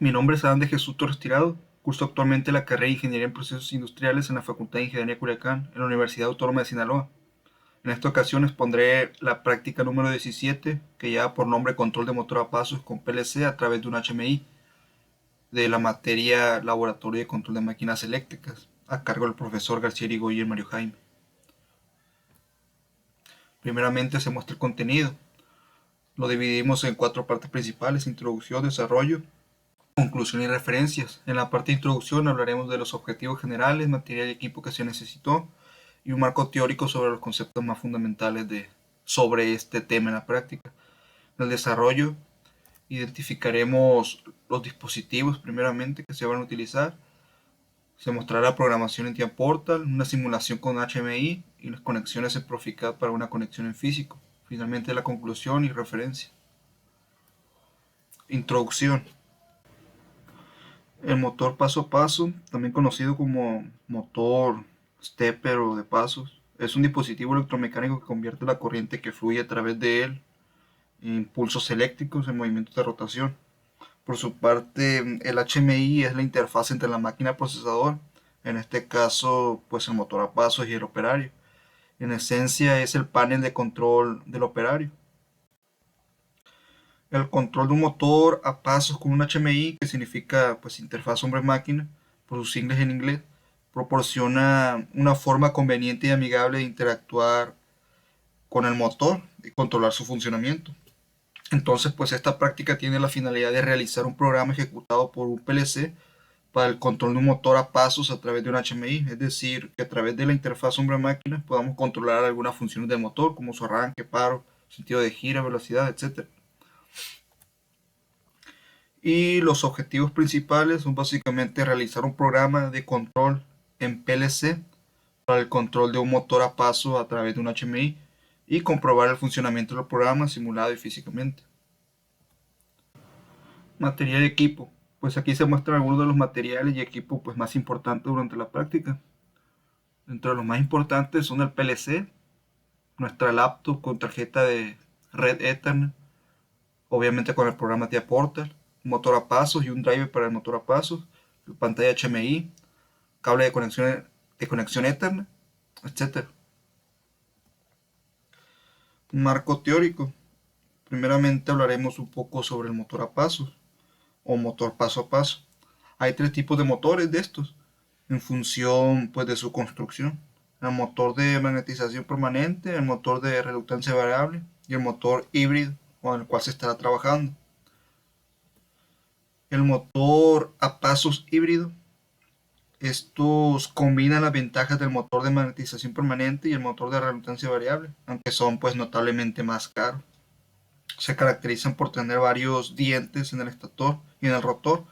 Mi nombre es Adán de Jesús Torres Tirado. Curso actualmente la carrera de Ingeniería en Procesos Industriales en la Facultad de Ingeniería Culiacán, en la Universidad Autónoma de Sinaloa. En esta ocasión expondré la práctica número 17, que lleva por nombre Control de motor a pasos con PLC a través de un HMI, de la materia Laboratorio de Control de Máquinas Eléctricas, a cargo del profesor García Irigoyen Mario Jaime. Primeramente se muestra el contenido. Lo dividimos en 4 partes principales: introducción, desarrollo, conclusión y referencias. En la parte de introducción hablaremos de los objetivos generales, material y equipo que se necesitó y un marco teórico sobre los conceptos más fundamentales sobre este tema en la práctica. En el desarrollo identificaremos los dispositivos primeramente que se van a utilizar. Se mostrará programación en TIA Portal, una simulación con HMI y las conexiones en Proficat para una conexión en físico. Finalmente la conclusión y referencia. Introducción. El motor paso a paso, también conocido como motor stepper o de pasos, es un dispositivo electromecánico que convierte la corriente que fluye a través de él en impulsos eléctricos en movimientos de rotación. Por su parte, el HMI es la interfaz entre la máquina procesador, en este caso, pues el motor a pasos y el operario. En esencia, es el panel de control del operario. El control de un motor a pasos con un HMI, que significa pues interfaz hombre-máquina, por sus siglas en inglés, proporciona una forma conveniente y amigable de interactuar con el motor y controlar su funcionamiento. Entonces, pues esta práctica tiene la finalidad de realizar un programa ejecutado por un PLC para el control de un motor a pasos a través de un HMI, es decir, que a través de la interfaz hombre-máquina podamos controlar algunas funciones del motor, como su arranque, paro, sentido de gira, velocidad, etc. Y los objetivos principales son básicamente realizar un programa de control en PLC para el control de un motor a paso a través de un HMI y comprobar el funcionamiento del programa simulado y físicamente. Material y equipo. Pues aquí se muestran algunos de los materiales y equipos pues, más importantes durante la práctica. Dentro de los más importantes son el PLC, nuestra laptop con tarjeta de red Ethernet, obviamente con el programa TIA Portal, un motor a pasos y un driver para el motor a pasos, pantalla HMI, cable de conexión Ethernet, etc. Marco teórico. Primeramente hablaremos un poco sobre el motor a pasos o motor paso a paso. Hay 3 tipos de motores de estos en función pues, de su construcción: el motor de magnetización permanente, el motor de reluctancia variable y el motor híbrido con el cual se estará trabajando. El motor a pasos híbrido, estos combinan las ventajas del motor de magnetización permanente y el motor de reluctancia variable, aunque son pues notablemente más caros. Se caracterizan por tener varios dientes en el estator y en el rotor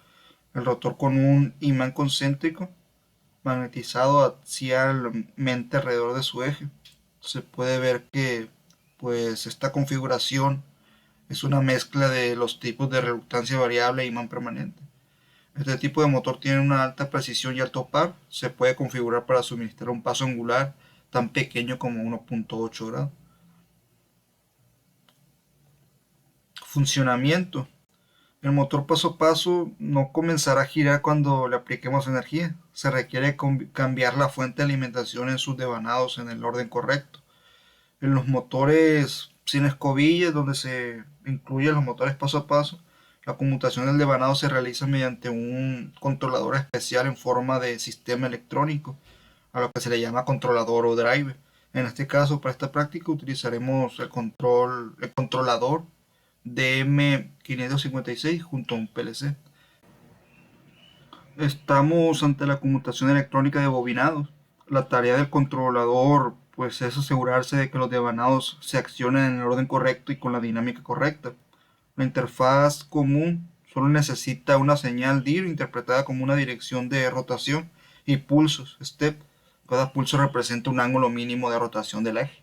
con un imán concéntrico magnetizado axialmente alrededor de su eje. Se puede ver que pues esta configuración es una mezcla de los tipos de reluctancia variable e imán permanente. Este tipo de motor tiene una alta precisión y alto par. Se puede configurar para suministrar un paso angular tan pequeño como 1.8 grados. Funcionamiento. El motor paso a paso no comenzará a girar cuando le apliquemos energía. Se requiere cambiar la fuente de alimentación en sus devanados en el orden correcto. En los motores sin escobillas, donde se incluyen los motores paso a paso, la conmutación del devanado se realiza mediante un controlador especial en forma de sistema electrónico, a lo que se le llama controlador o driver. En este caso, para esta práctica utilizaremos el controlador DM556 junto a un PLC. Estamos ante la conmutación electrónica de bobinados. La tarea del controlador pues es asegurarse de que los devanados se accionen en el orden correcto y con la dinámica correcta. La interfaz común solo necesita una señal DIR interpretada como una dirección de rotación y pulsos, step. Cada pulso representa un ángulo mínimo de rotación del eje.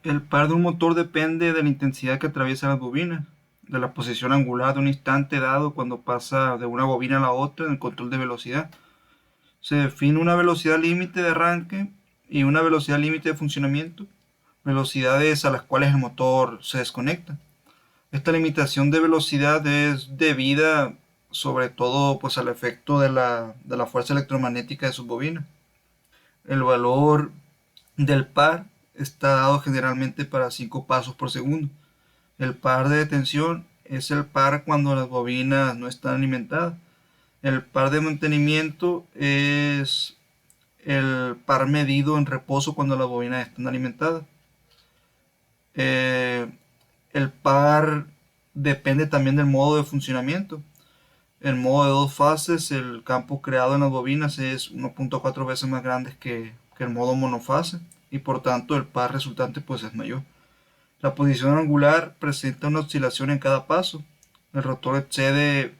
El par de un motor depende de la intensidad que atraviesa las bobinas, de la posición angular de un instante dado cuando pasa de una bobina a la otra en el control de velocidad. Se define una velocidad límite de arranque y una velocidad límite de funcionamiento, velocidades a las cuales el motor se desconecta. Esta limitación de velocidad es debida sobre todo pues al efecto de la fuerza electromagnética de sus bobinas. El valor del par está dado generalmente para 5 pasos por segundo. El par de detención es el par cuando las bobinas no están alimentadas. El par de mantenimiento es el par medido en reposo cuando las bobinas están alimentadas. Eh, el par depende también del modo de funcionamiento. En modo de dos fases, el campo creado en las bobinas es 1.4 veces más grande que el modo monofase y por tanto el par resultante pues es mayor. La posición angular presenta una oscilación en cada paso. El rotor excede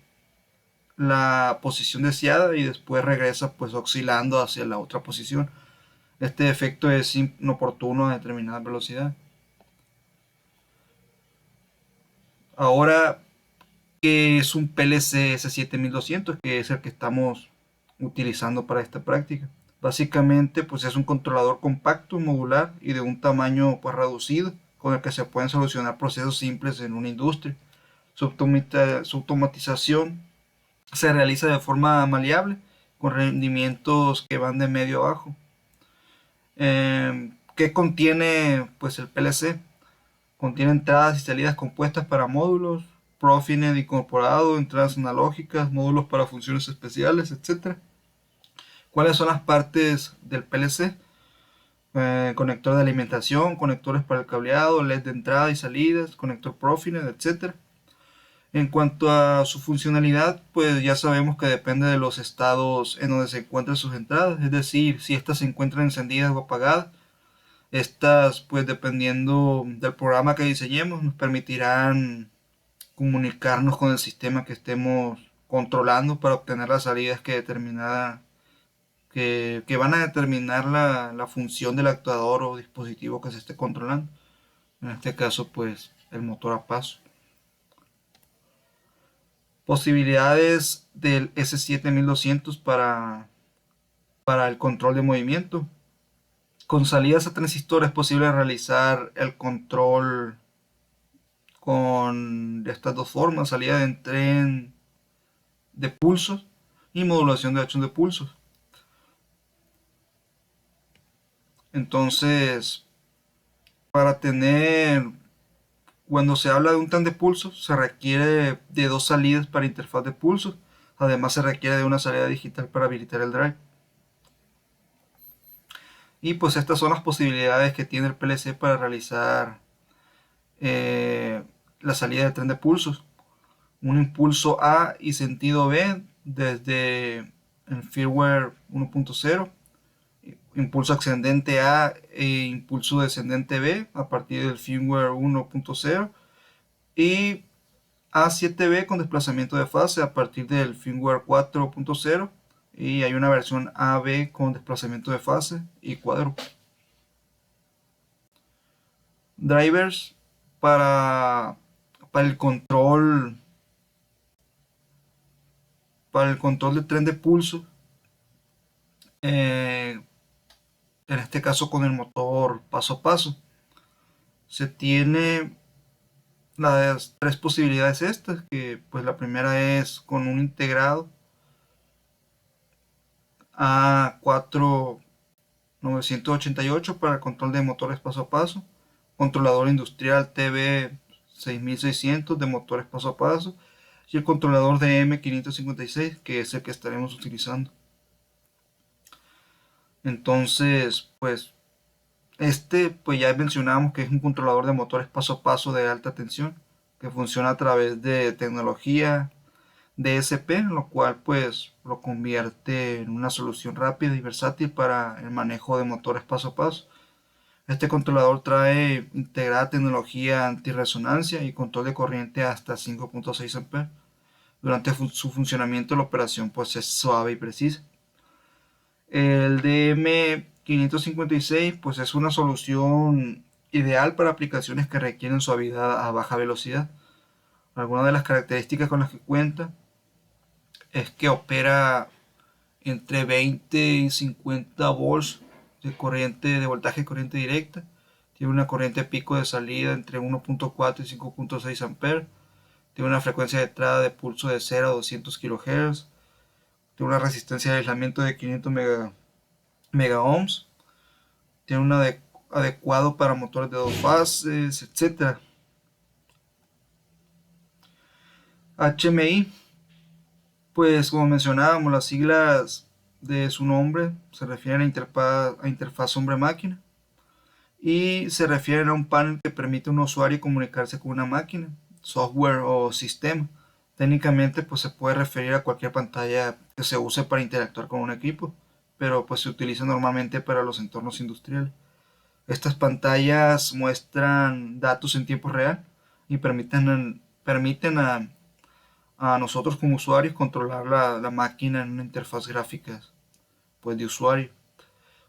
la posición deseada y después regresa pues oscilando hacia la otra posición. Este efecto es inoportuno a determinada velocidad. Ahora, ¿qué es un PLC S7200? Que es el que estamos utilizando para esta práctica. Básicamente, pues es un controlador compacto, modular y de un tamaño pues reducido, con el que se pueden solucionar procesos simples en una industria. Su automatización se realiza de forma maleable, con rendimientos que van de medio a bajo. ¿Qué contiene pues el PLC? Contiene entradas y salidas compuestas para módulos, Profinet incorporado, entradas analógicas, módulos para funciones especiales, etc. ¿Cuáles son las partes del PLC? Conector de alimentación, conectores para el cableado, LED de entrada y salidas, conector Profinet, etc. En cuanto a su funcionalidad, pues ya sabemos que depende de los estados en donde se encuentran sus entradas, es decir, si estas se encuentran encendidas o apagadas. Estas, pues dependiendo del programa que diseñemos, nos permitirán comunicarnos con el sistema que estemos controlando para obtener las salidas que van a determinar la función del actuador o dispositivo que se esté controlando. En este caso, pues el motor a paso. Posibilidades del S7200 para el control de movimiento. Con salidas a transistor es posible realizar el control con estas dos formas: salida de tren de pulsos y modulación de acción de pulsos. Entonces, para tener, cuando se habla de un tren de pulsos, se requiere de dos salidas para interfaz de pulsos. Además, se requiere de una salida digital para habilitar el drive. Y pues estas son las posibilidades que tiene el PLC para realizar la salida de tren de pulsos. Un impulso A y sentido B desde el firmware 1.0, impulso ascendente A e impulso descendente B a partir del firmware 1.0 y A7B con desplazamiento de fase a partir del firmware 4.0 y hay una versión AB con desplazamiento de fase y cuadro. Drivers para, para el control del tren de pulso, en este caso con el motor paso a paso. Se tiene las tres posibilidades estas, que pues la primera es con un integrado A4988 para el control de motores paso a paso, controlador industrial TB6600 de motores paso a paso y el controlador de M556, que es el que estaremos utilizando. Entonces, pues pues ya mencionamos que es un controlador de motores paso a paso de alta tensión que funciona a través de tecnología DSP, lo cual pues lo convierte en una solución rápida y versátil para el manejo de motores paso a paso. Este controlador trae integrada tecnología antirresonancia y control de corriente hasta 5.6 A. Durante su funcionamiento la operación pues es suave y precisa. El DM556 pues es una solución ideal para aplicaciones que requieren suavidad a baja velocidad. Algunas de las características con las que cuenta es que opera entre 20 y 50 volts de corriente, de voltaje de corriente directa. Tiene una corriente pico de salida entre 1.4 y 5.6 amperes. Tiene una frecuencia de entrada de pulso de 0 a 200 kHz. Tiene una resistencia de aislamiento de 500 megaohms. Tiene un adecuado para motores de dos fases, etc. HMI, pues como mencionábamos, las siglas de su nombre se refieren a interfaz hombre-máquina y se refieren a un panel que permite a un usuario comunicarse con una máquina, software o sistema. Técnicamente pues se puede referir a cualquier pantalla que se use para interactuar con un equipo, pero pues se utiliza normalmente para los entornos industriales. Estas pantallas muestran datos en tiempo real y permiten a nosotros como usuarios controlar la máquina en una interfaz gráfica pues, de usuario.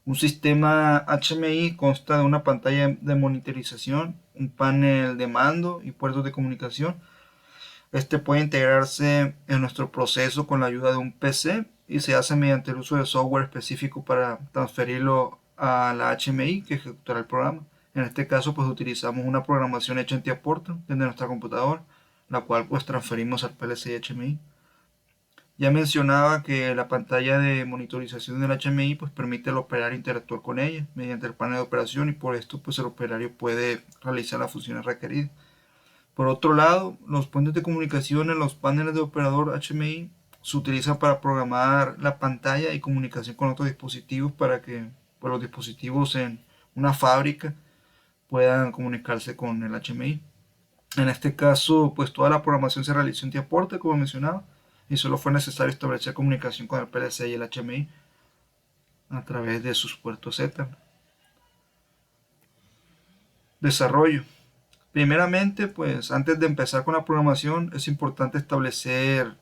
Un sistema HMI consta de una pantalla de monitorización, un panel de mando y puertos de comunicación. Este puede integrarse en nuestro proceso con la ayuda de un PC y se hace mediante el uso de software específico para transferirlo a la HMI que ejecutará el programa. En este caso, pues utilizamos una programación hecha en TIA-Portal desde nuestra computadora, la cual pues transferimos al PLC HMI. Ya mencionaba que la pantalla de monitorización del HMI pues permite al operario interactuar con ella mediante el panel de operación y por esto pues el operario puede realizar las funciones requeridas. Por otro lado, los puentes de comunicación en los paneles de operador HMI se utilizan para programar la pantalla y comunicación con otros dispositivos para que pues, los dispositivos en una fábrica puedan comunicarse con el HMI. En este caso, pues toda la programación se realizó en TIA-Portal, como mencionaba, y solo fue necesario establecer comunicación con el PLC y el HMI a través de sus puertos Z. Desarrollo. Primeramente, pues antes de empezar con la programación es importante establecer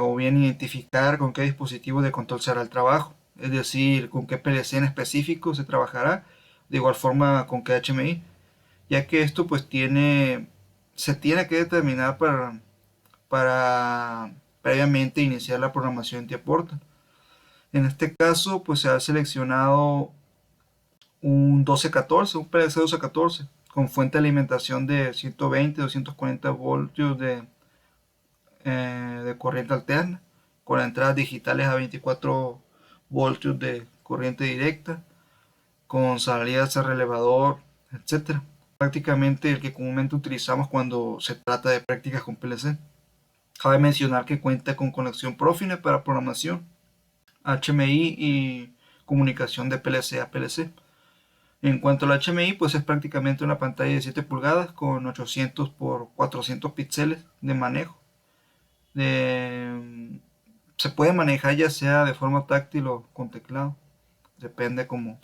o bien identificar con qué dispositivo de control se hará el trabajo, es decir, con qué PLC en específico se trabajará, de igual forma con qué HMI, ya que esto pues se tiene que determinar para previamente iniciar la programación en TIA-Portal. En este caso, pues se ha seleccionado un 1214, un PLC 1214, con fuente de alimentación de 120-240 voltios de corriente alterna, con entradas digitales a 24 voltios de corriente directa, con salidas a relevador, etc. Prácticamente el que comúnmente utilizamos cuando se trata de prácticas con PLC. Cabe mencionar que cuenta con conexión Profinet para programación, HMI y comunicación de PLC a PLC. En cuanto al HMI, pues es prácticamente una pantalla de 7 pulgadas con 800 por 400 píxeles de manejo. Se puede manejar ya sea de forma táctil o con teclado, depende como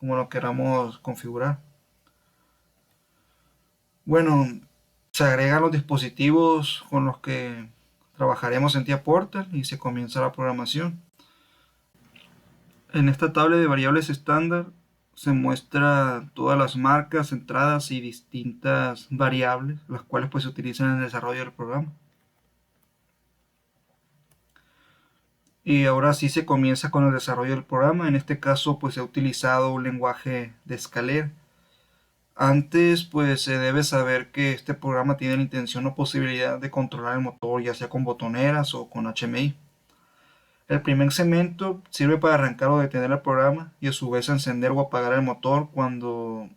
lo queramos configurar. Bueno, se agregan los dispositivos con los que trabajaremos en TIA-Portal y se comienza la programación. En esta tabla de variables estándar se muestra todas las marcas, entradas y distintas variables, las cuales pues se utilizan en el desarrollo del programa. Y ahora sí se comienza con el desarrollo del programa. En este caso pues se ha utilizado un lenguaje de escalera. Antes pues se debe saber que este programa tiene la intención o posibilidad de controlar el motor ya sea con botoneras o con HMI. El primer segmento sirve para arrancar o detener el programa y a su vez encender o apagar el motor cuando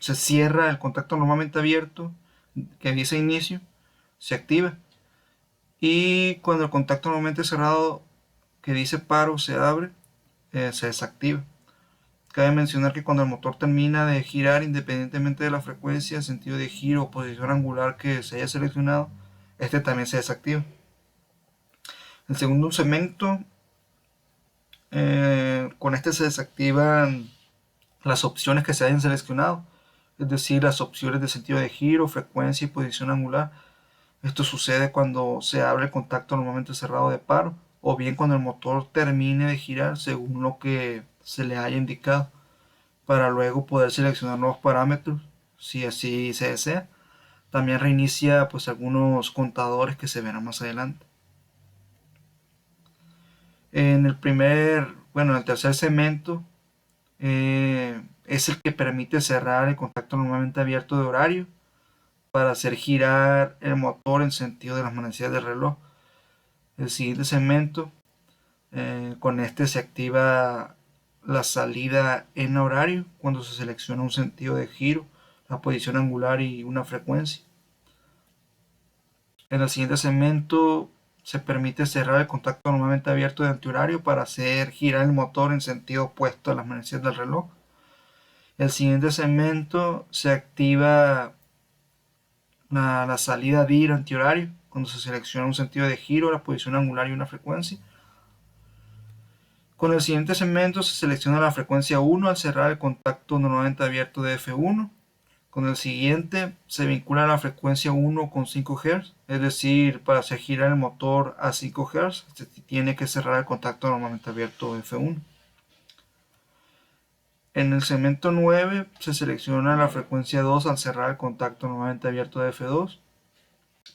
se cierra el contacto normalmente abierto que dice inicio, se activa. Y cuando el contacto normalmente cerrado que dice paro se abre, se desactiva. Cabe mencionar que cuando el motor termina de girar independientemente de la frecuencia, sentido de giro o posición angular que se haya seleccionado, este también se desactiva. El segundo segmento, con este se desactivan las opciones que se hayan seleccionado, es decir, las opciones de sentido de giro, frecuencia y posición angular. Esto sucede cuando se abre el contacto normalmente cerrado de paro o bien cuando el motor termine de girar según lo que se le haya indicado, para luego poder seleccionar nuevos parámetros si así se desea. También reinicia pues algunos contadores que se verán más adelante. En el tercer segmento es el que permite cerrar el contacto normalmente abierto de horario para hacer girar el motor en sentido de las manecillas del reloj. El siguiente segmento, con este se activa la salida en horario cuando se selecciona un sentido de giro, la posición angular y una frecuencia. En el siguiente segmento se permite cerrar el contacto normalmente abierto de antihorario para hacer girar el motor en sentido opuesto a las manecillas del reloj. El siguiente segmento se activa la salida DIR antihorario cuando se selecciona un sentido de giro, la posición angular y una frecuencia. Con el siguiente segmento se selecciona la frecuencia 1 al cerrar el contacto normalmente abierto de F1. Con el siguiente se vincula la frecuencia 1 con 5 Hz, es decir, para hacer girar el motor a 5 Hz se tiene que cerrar el contacto normalmente abierto F1. En el segmento 9 se selecciona la frecuencia 2 al cerrar el contacto normalmente abierto de F2.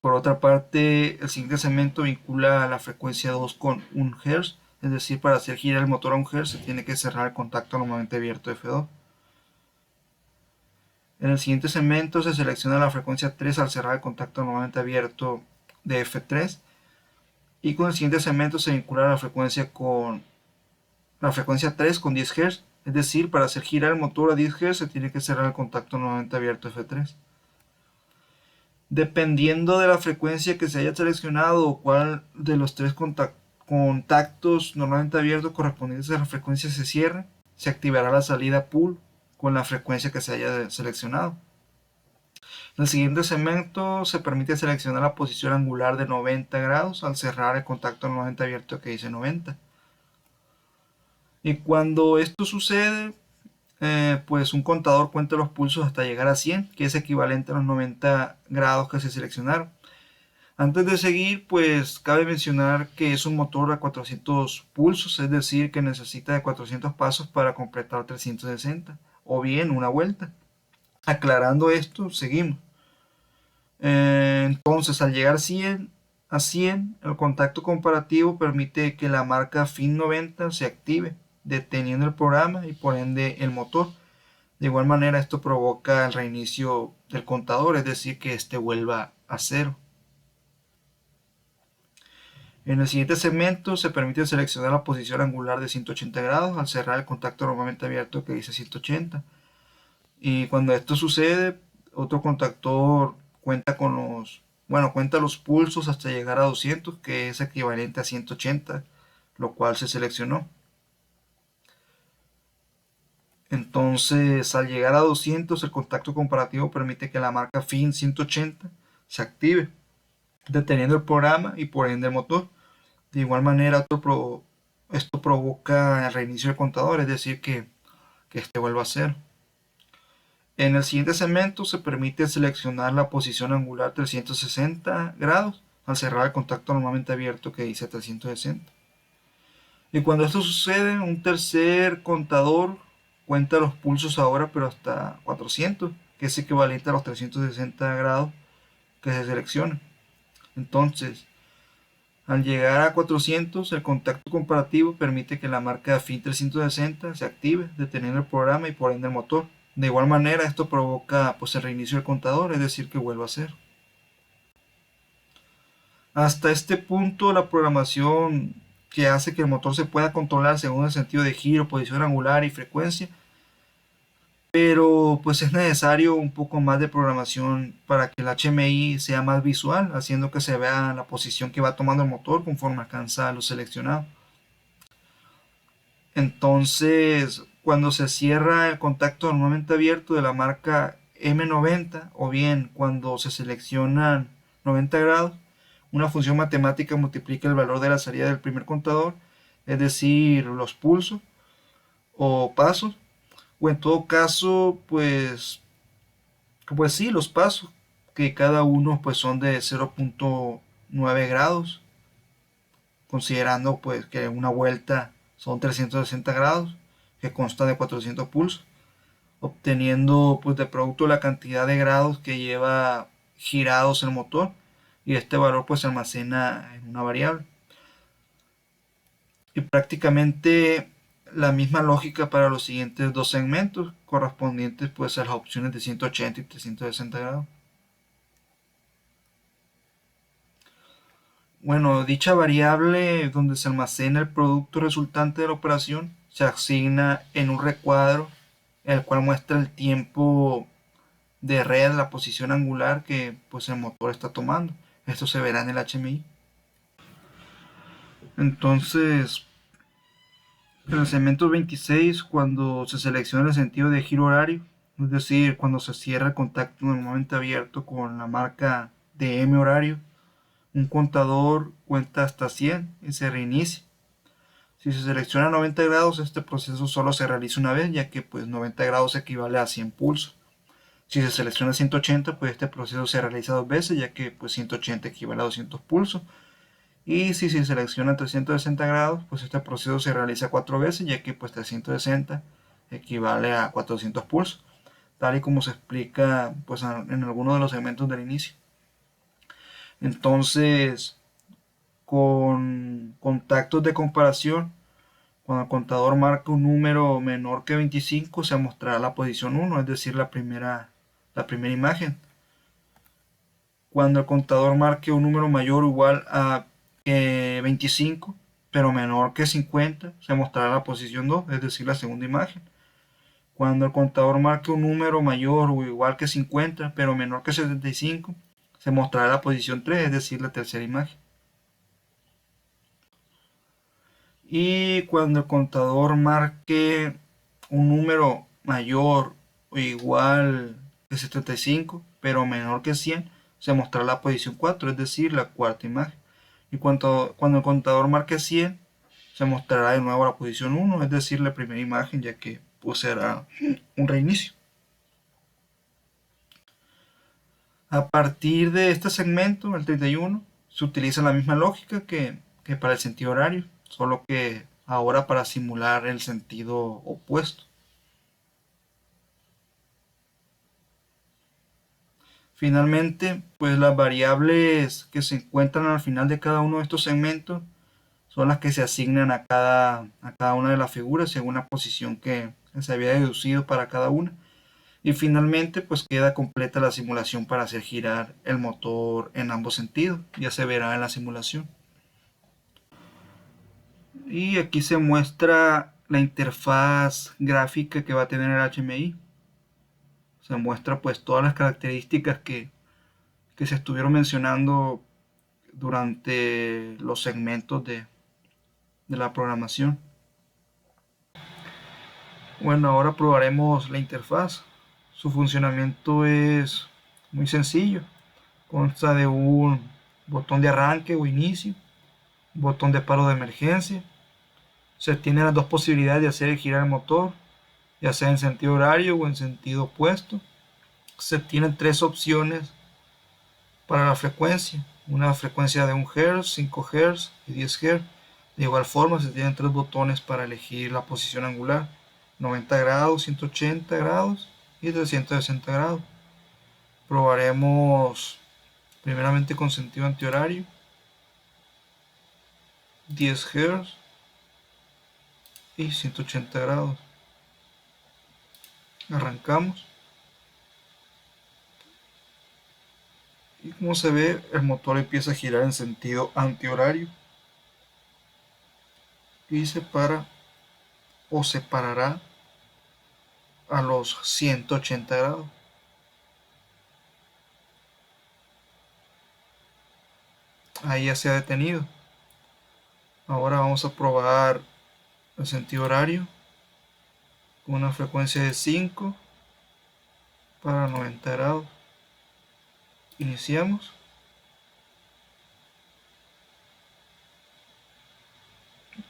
Por otra parte, el siguiente segmento vincula la frecuencia 2 con 1 Hz, es decir, para hacer girar el motor a 1 Hz se tiene que cerrar el contacto normalmente abierto de F2. En el siguiente segmento se selecciona la frecuencia 3 al cerrar el contacto normalmente abierto de F3. Y con el siguiente segmento se vincula la frecuencia 3 con 10 Hz. Es decir, para hacer girar el motor a 10 Hz se tiene que cerrar el contacto normalmente abierto F3. Dependiendo de la frecuencia que se haya seleccionado o cuál de los tres contactos normalmente abiertos correspondientes a la frecuencia se cierre, se activará la salida pull con la frecuencia que se haya seleccionado. En el siguiente segmento se permite seleccionar la posición angular de 90 grados al cerrar el contacto normalmente abierto que dice 90. Y cuando esto sucede, pues un contador cuenta los pulsos hasta llegar a 100, que es equivalente a los 90 grados que se seleccionaron. Antes de seguir, pues cabe mencionar que es un motor a 400 pulsos, es decir, que necesita de 400 pasos para completar 360, o bien una vuelta. Aclarando esto, seguimos. Entonces, al llegar a 100, el contacto comparativo permite que la marca FIN90 se active, deteniendo el programa y por ende el motor. De igual manera, esto provoca el reinicio del contador, es decir, que este vuelva a cero. En el siguiente segmento se permite seleccionar la posición angular de 180 grados al cerrar el contacto normalmente abierto que dice 180. Y cuando esto sucede, otro contactor cuenta los pulsos hasta llegar a 200, que es equivalente a 180, lo cual se seleccionó. Entonces, al llegar a 200, el contacto comparativo permite que la marca FIN 180 se active, deteniendo el programa y por ende el motor. De igual manera, esto provoca el reinicio del contador, es decir, que este vuelva a cero. En el siguiente segmento se permite seleccionar la posición angular 360 grados al cerrar el contacto normalmente abierto que dice 360. Y cuando esto sucede, un tercer contador cuenta los pulsos ahora, pero hasta 400, que es equivalente a los 360 grados que se seleccionan. Entonces, al llegar a 400, el contacto comparativo permite que la marca FIN 360 se active, deteniendo el programa y por ende el motor. De igual manera, esto provoca pues, el reinicio del contador, es decir, que vuelva a cero. Hasta este punto, la programación que hace que el motor se pueda controlar según el sentido de giro, posición angular y frecuencia, pero pues es necesario un poco más de programación para que el HMI sea más visual, haciendo que se vea la posición que va tomando el motor conforme alcanza lo seleccionado. Entonces, cuando se cierra el contacto normalmente abierto de la marca M90 o bien cuando se seleccionan 90 grados, una función matemática multiplica el valor de la salida del primer contador, es decir, los pulsos o pasos, o en todo caso, pues sí, los pasos, que cada uno pues son de 0.9 grados, considerando pues que una vuelta son 360 grados, que consta de 400 pulsos, obteniendo pues de producto la cantidad de grados que lleva girados el motor, y este valor pues se almacena en una variable. Y prácticamente la misma lógica para los siguientes dos segmentos correspondientes pues a las opciones de 180 y 360 grados. Bueno, dicha variable donde se almacena el producto resultante de la operación se asigna en un recuadro, el cual muestra el tiempo de red, la posición angular que pues el motor está tomando. Esto se verá en el HMI. Entonces, en el segmento 26, cuando se selecciona el sentido de giro horario, es decir, cuando se cierra el contacto normalmente abierto con la marca de M horario, un contador cuenta hasta 100 y se reinicia. Si se selecciona 90 grados, este proceso solo se realiza una vez, ya que pues 90 grados equivale a 100 pulsos. Si se selecciona 180, pues este proceso se realiza dos veces, ya que pues 180 equivale a 200 pulsos. Y si se selecciona 360 grados, pues este proceso se realiza cuatro veces, ya que pues 360 equivale a 400 pulsos, tal y como se explica pues en algunos de los segmentos del inicio. Entonces, con contactos de comparación, cuando el contador marca un número menor que 25, se mostrará la posición 1, es decir, la primera imagen. Cuando el contador marque un número mayor o igual a 25, pero menor que 50, se mostrará la posición 2, es decir, la segunda imagen. Cuando el contador marque un número mayor o igual que 50, pero menor que 75, se mostrará la posición 3, es decir, la tercera imagen. Y cuando el contador marque un número mayor o igual que 75, pero menor que 100, se mostrará la posición 4, es decir, la cuarta imagen. Y cuando el contador marque 100, se mostrará de nuevo la posición 1, es decir, la primera imagen, ya que pues será un reinicio. A partir de este segmento, el 31, se utiliza la misma lógica que para el sentido horario, solo que ahora para simular el sentido opuesto. Finalmente, pues las variables que se encuentran al final de cada uno de estos segmentos son las que se asignan a cada una de las figuras según la posición que se había deducido para cada una. Y finalmente, pues queda completa la simulación para hacer girar el motor en ambos sentidos. Ya se verá en la simulación. Y aquí se muestra la interfaz gráfica que va a tener el HMI. Se muestra pues todas las características que se estuvieron mencionando durante los segmentos de la programación. Bueno, ahora probaremos la interfaz. Su funcionamiento es muy sencillo. Consta de un botón de arranque o inicio, un botón de paro de emergencia. Se tienen las dos posibilidades de hacer girar el motor, ya sea en sentido horario o en sentido opuesto. Se tienen tres opciones para la frecuencia. Una frecuencia de 1 Hz, 5 Hz y 10 Hz. De igual forma se tienen tres botones para elegir la posición angular: 90 grados, 180 grados y 360 grados. Probaremos primeramente con sentido antihorario, 10 Hz y 180 grados. Arrancamos y como se ve, el motor empieza a girar en sentido antihorario y se para o se parará a los 180 grados. Ahí ya se ha detenido. Ahora vamos a probar el sentido horario con una frecuencia de 5 para 90 grados. Iniciamos.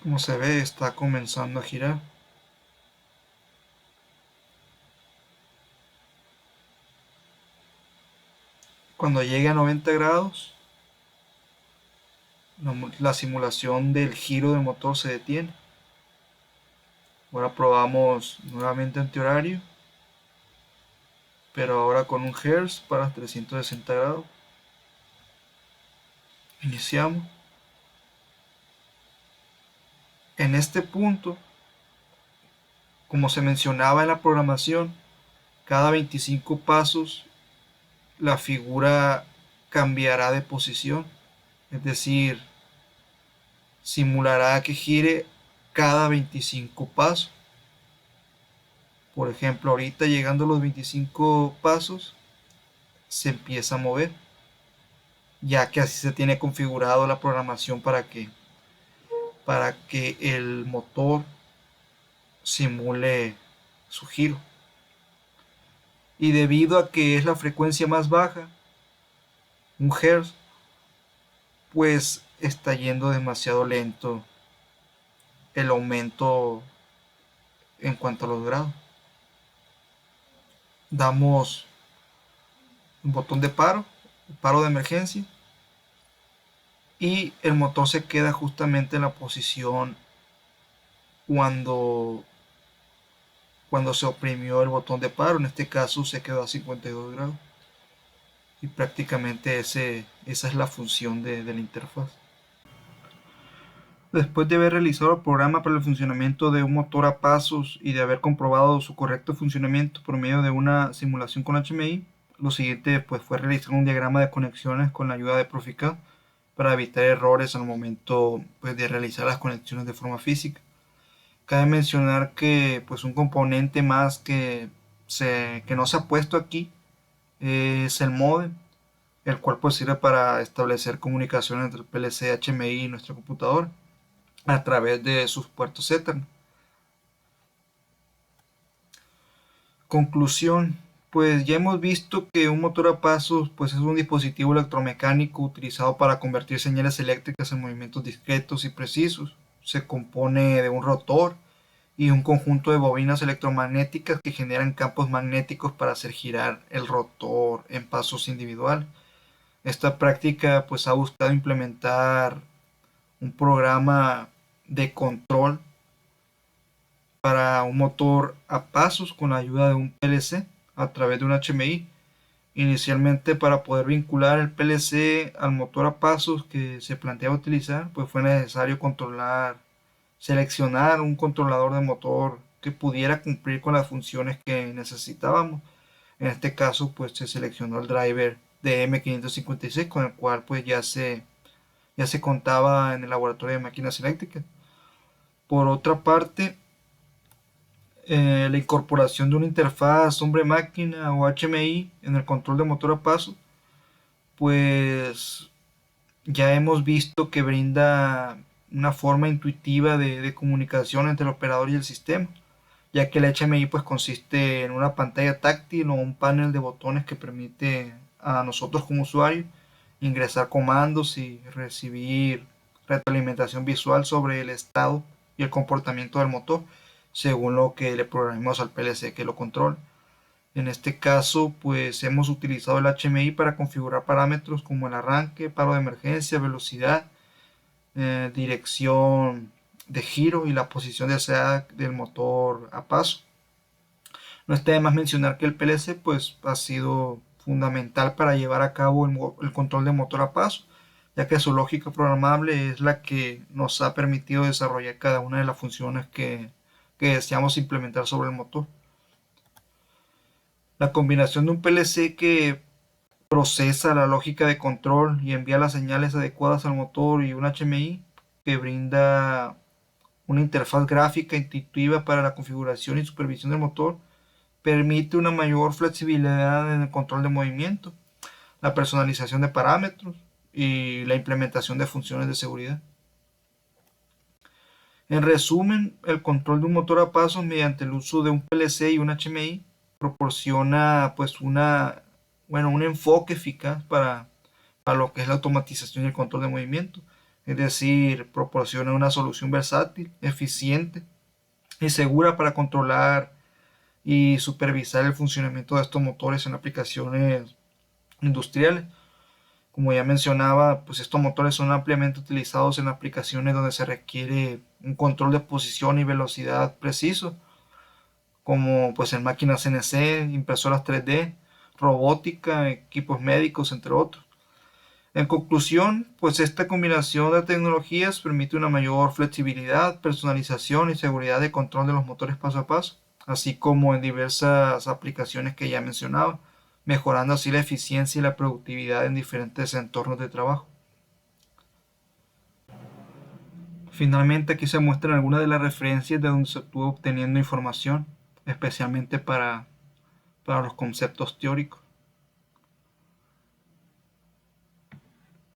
Como se ve, está comenzando a girar. Cuando llegue a 90 grados, la simulación del giro del motor se detiene. Ahora probamos nuevamente antihorario, pero ahora con 1 Hz para 360 grados. Iniciamos. En este punto Como se mencionaba en la programación, cada 25 pasos la figura cambiará de posición, es decir, simulará que gire cada 25 pasos. Por ejemplo, ahorita llegando a los 25 pasos, se empieza a mover, ya que así se tiene configurado la programación para que el motor simule su giro. Y debido a que es la frecuencia más baja, 1 Hz, pues está yendo demasiado lento el aumento en cuanto a los grados. Damos un botón de paro de emergencia, y el motor se queda justamente en la posición cuando, cuando se oprimió el botón de paro. En este caso se quedó a 52 grados. Y prácticamente esa es la función de la interfaz. Después de haber realizado el programa para el funcionamiento de un motor a pasos y de haber comprobado su correcto funcionamiento por medio de una simulación con HMI, lo siguiente pues, fue realizar un diagrama de conexiones con la ayuda de Proficat para evitar errores al momento pues, de realizar las conexiones de forma física. Cabe mencionar que pues, un componente más que no se ha puesto aquí es el módem, el cual pues, sirve para establecer comunicación entre el PLC HMI y nuestra computadora a través de sus puertos Ethernet. Conclusión, pues ya hemos visto que un motor a pasos pues es un dispositivo electromecánico utilizado para convertir señales eléctricas en movimientos discretos y precisos. Se compone de un rotor y un conjunto de bobinas electromagnéticas que generan campos magnéticos para hacer girar el rotor en pasos individuales. Esta práctica pues ha buscado implementar un programa de control para un motor a pasos con la ayuda de un PLC a través de un HMI. Inicialmente, para poder vincular el PLC al motor a pasos que se planteaba utilizar, pues fue necesario seleccionar un controlador de motor que pudiera cumplir con las funciones que necesitábamos. En este caso, pues se seleccionó el driver de M556, con el cual pues ya se contaba en el laboratorio de máquinas eléctricas. Por otra parte, la incorporación de una interfaz hombre-máquina o HMI en el control de motor a paso, pues ya hemos visto que brinda una forma intuitiva de comunicación entre el operador y el sistema, ya que el HMI pues consiste en una pantalla táctil o un panel de botones que permite a nosotros como usuarios ingresar comandos y recibir retroalimentación visual sobre el estado y el comportamiento del motor, según lo que le programemos al PLC que lo controle. En este caso, pues hemos utilizado el HMI para configurar parámetros como el arranque, paro de emergencia, velocidad, dirección de giro y la posición deseada del motor a paso. No está de más mencionar que el PLC pues, ha sido fundamental para llevar a cabo el control de motor a paso, ya que su lógica programable es la que nos ha permitido desarrollar cada una de las funciones que deseamos implementar sobre el motor. La combinación de un PLC que procesa la lógica de control y envía las señales adecuadas al motor y un HMI que brinda una interfaz gráfica intuitiva para la configuración y supervisión del motor permite una mayor flexibilidad en el control de movimiento, la personalización de parámetros y la implementación de funciones de seguridad. En resumen, el control de un motor a pasos mediante el uso de un PLC y un HMI proporciona pues un enfoque eficaz para lo que es la automatización y el control de movimiento. Es decir, proporciona una solución versátil, eficiente y segura para controlar y supervisar el funcionamiento de estos motores en aplicaciones industriales. Como ya mencionaba, pues estos motores son ampliamente utilizados en aplicaciones donde se requiere un control de posición y velocidad preciso, como pues en máquinas CNC, impresoras 3D, robótica, equipos médicos, entre otros. En conclusión, pues esta combinación de tecnologías permite una mayor flexibilidad, personalización y seguridad de control de los motores paso a paso, así como en diversas aplicaciones que ya mencionaba, mejorando así la eficiencia y la productividad en diferentes entornos de trabajo. Finalmente, aquí se muestran algunas de las referencias de donde se estuvo obteniendo información, especialmente para los conceptos teóricos.